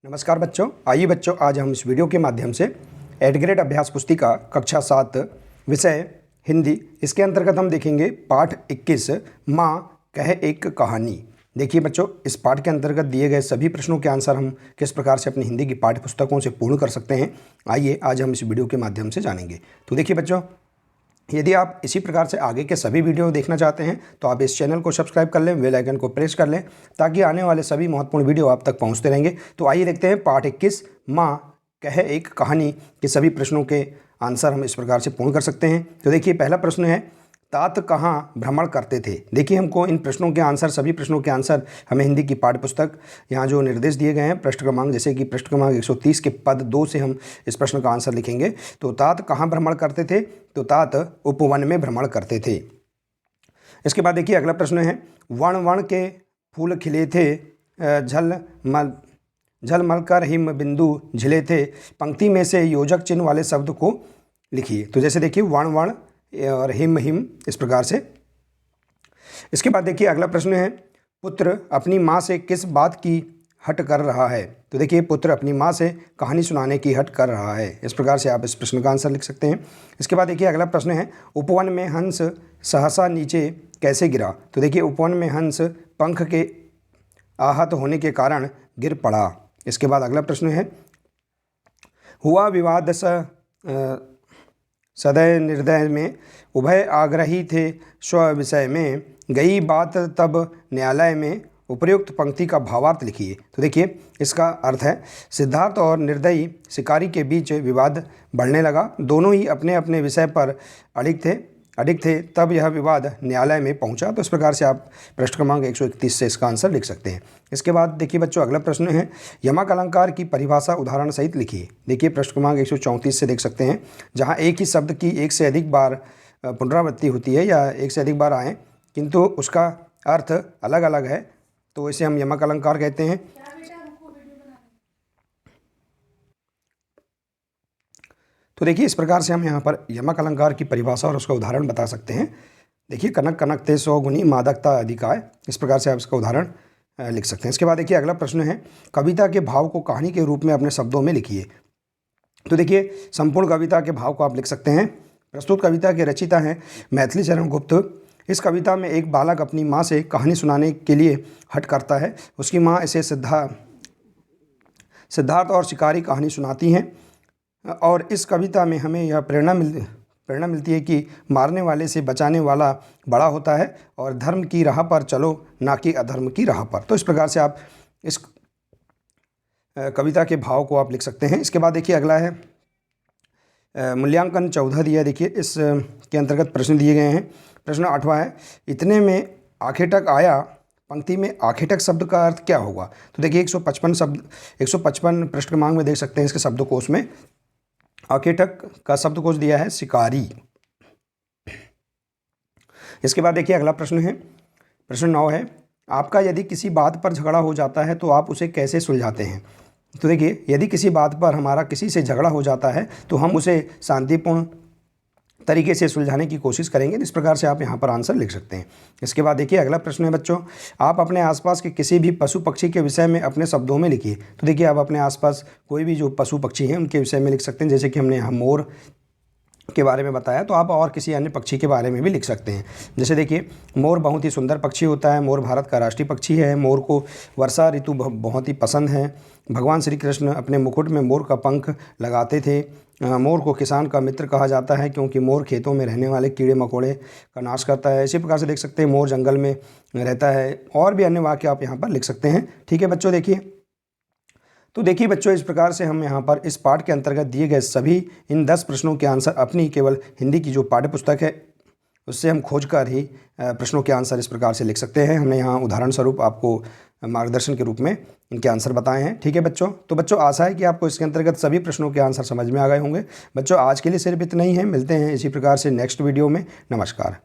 नमस्कार बच्चों, आइए बच्चों आज हम इस वीडियो के माध्यम से एट ग्रेड अभ्यास पुस्तिका कक्षा 7 विषय हिंदी, इसके अंतर्गत हम देखेंगे पाठ 21 माँ कह एक कहानी। देखिए बच्चों, इस पाठ के अंतर्गत दिए गए सभी प्रश्नों के आंसर हम किस प्रकार से अपनी हिंदी की पाठ्य पुस्तकों से पूर्ण कर सकते हैं, आइए आज हम इस वीडियो के माध्यम से जानेंगे। तो देखिए बच्चों, यदि आप इसी प्रकार से आगे के सभी वीडियो देखना चाहते हैं तो आप इस चैनल को सब्सक्राइब कर लें, बेल आइकन को प्रेस कर लें ताकि आने वाले सभी महत्वपूर्ण वीडियो आप तक पहुंचते रहेंगे। तो आइए देखते हैं पाठ 21 माँ कह एक कहानी के सभी प्रश्नों के आंसर हम इस प्रकार से पूर्ण कर सकते हैं। तो देखिए पहला प्रश्न है, तात कहाँ भ्रमण करते थे। देखिए हमको इन प्रश्नों के आंसर, सभी प्रश्नों के आंसर हमें हिंदी की पाठ्य पुस्तक यहाँ जो निर्देश दिए गए हैं पृष्ठ क्रमांक, जैसे कि पृष्ठ क्रमांक 130 के पद 2 से हम इस प्रश्न का आंसर लिखेंगे। तो तात कहाँ भ्रमण करते थे, तो तात उपवन में भ्रमण करते थे। इसके बाद देखिए अगला प्रश्न है, वण वण के फूल खिले थे, झलमल कर हिम बिंदु झिले थे। पंक्ति में से योजक चिन्ह वाले शब्द को लिखिए। तो जैसे देखिए वण वण और हिम हिम, इस प्रकार से। इसके बाद देखिए अगला प्रश्न है, पुत्र अपनी माँ से किस बात की हट कर रहा है। तो देखिए पुत्र अपनी माँ से कहानी सुनाने की हट कर रहा है। इस प्रकार से आप इस प्रश्न का आंसर लिख सकते हैं। इसके बाद देखिए अगला प्रश्न है, उपवन में हंस सहसा नीचे कैसे गिरा। तो देखिए उपवन में हंस पंख के आहत होने के कारण गिर पड़ा। इसके बाद अगला प्रश्न है, हुआ विवाद सदय निर्दय में, उभय आग्रही थे स्व विषय में, गई बात तब न्यायालय में। उपर्युक्त पंक्ति का भावार्थ लिखिए। तो देखिए इसका अर्थ है, सिद्धार्थ और निर्दयी शिकारी के बीच विवाद बढ़ने लगा। दोनों ही अपने अपने विषय पर अडिग थे, तब यह विवाद न्यायालय में पहुंचा। तो इस प्रकार से आप पृष्ठ क्रमांक 131 से इसका आंसर लिख सकते हैं। इसके बाद देखिए बच्चों अगला प्रश्न है, यमक अलंकार की परिभाषा उदाहरण सहित लिखिए। देखिए पृष्ठ क्रमांक 134 से देख सकते हैं, जहां एक ही शब्द की एक से अधिक बार पुनरावृत्ति होती है या एक से अधिक बार आए किंतु उसका अर्थ अलग अलग है, तो इसे हम यमक अलंकार कहते हैं। तो देखिए इस प्रकार से हम यहाँ पर यमक अलंकार की परिभाषा और उसका उदाहरण बता सकते हैं। देखिए कनक कनकते 100 गुनी मादकता अधिकाय, इस प्रकार से आप इसका उदाहरण लिख सकते हैं। इसके बाद देखिए अगला प्रश्न है, कविता के भाव को कहानी के रूप में अपने शब्दों में लिखिए। तो देखिए संपूर्ण कविता के भाव को आप लिख सकते हैं। प्रस्तुत कविता के रचिता हैं मैथिली चरण गुप्त। इस कविता में एक बालक अपनी माँ से कहानी सुनाने के लिए हट करता है। उसकी माँ इसे सिद्धार्थ और शिकारी कहानी सुनाती हैं और इस कविता में हमें यह प्रेरणा मिलती है कि मारने वाले से बचाने वाला बड़ा होता है और धर्म की राह पर चलो, ना कि अधर्म की राह पर। तो इस प्रकार से आप इस कविता के भाव को आप लिख सकते हैं। इसके बाद देखिए अगला है, मूल्यांकन 14 दिया। देखिए इस के अंतर्गत प्रश्न दिए गए हैं। प्रश्न 8वां है, इतने में आखेटक आया, पंक्ति में आखेटक शब्द का अर्थ क्या होगा। तो देखिए 155 पृष्ठ क्रमांक में देख सकते हैं इसके शब्दकोश में आखेटक का शब्दकोश दिया है शिकारी। इसके बाद देखिए अगला प्रश्न है, प्रश्न 9 है, आपका यदि किसी बात पर झगड़ा हो जाता है तो आप उसे कैसे सुलझाते हैं। तो देखिए यदि किसी बात पर हमारा किसी से झगड़ा हो जाता है तो हम उसे शांतिपूर्ण तरीके से सुलझाने की कोशिश करेंगे। इस प्रकार से आप यहाँ पर आंसर लिख सकते हैं। इसके बाद देखिए अगला प्रश्न है बच्चों, आप अपने आसपास के किसी भी पशु पक्षी के विषय में अपने शब्दों में लिखिए। तो देखिए आप अपने आसपास कोई भी जो पशु पक्षी हैं उनके विषय में लिख सकते हैं। जैसे कि हमने यहाँ मोर के बारे में बताया, तो आप और किसी अन्य पक्षी के बारे में भी लिख सकते हैं। जैसे देखिए मोर बहुत ही सुंदर पक्षी होता है, मोर भारत का राष्ट्रीय पक्षी है, मोर को वर्षा ऋतु बहुत ही पसंद है। भगवान श्री कृष्ण अपने मुकुट में मोर का पंख लगाते थे। मोर को किसान का मित्र कहा जाता है क्योंकि मोर खेतों में रहने वाले कीड़े मकोड़े का नाश करता है। इसी प्रकार से देख सकते हैं मोर जंगल में रहता है, और भी अन्य वाक्य आप यहाँ पर लिख सकते हैं। ठीक है बच्चों, देखिए तो देखिए बच्चों इस प्रकार से हम यहाँ पर इस पाठ के अंतर्गत दिए गए सभी इन 10 प्रश्नों के आंसर अपनी केवल हिंदी की जो पाठ्य पुस्तक है उससे हम खोज कर ही प्रश्नों के आंसर इस प्रकार से लिख सकते हैं। हमने यहाँ उदाहरण स्वरूप आपको मार्गदर्शन के रूप में इनके आंसर बताए हैं। ठीक है बच्चों, तो बच्चों आशा है कि आपको इसके अंतर्गत सभी प्रश्नों के आंसर समझ में आ गए होंगे। बच्चों आज के लिए सिर्फ इतना ही है, मिलते हैं इसी प्रकार से नेक्स्ट वीडियो में। नमस्कार।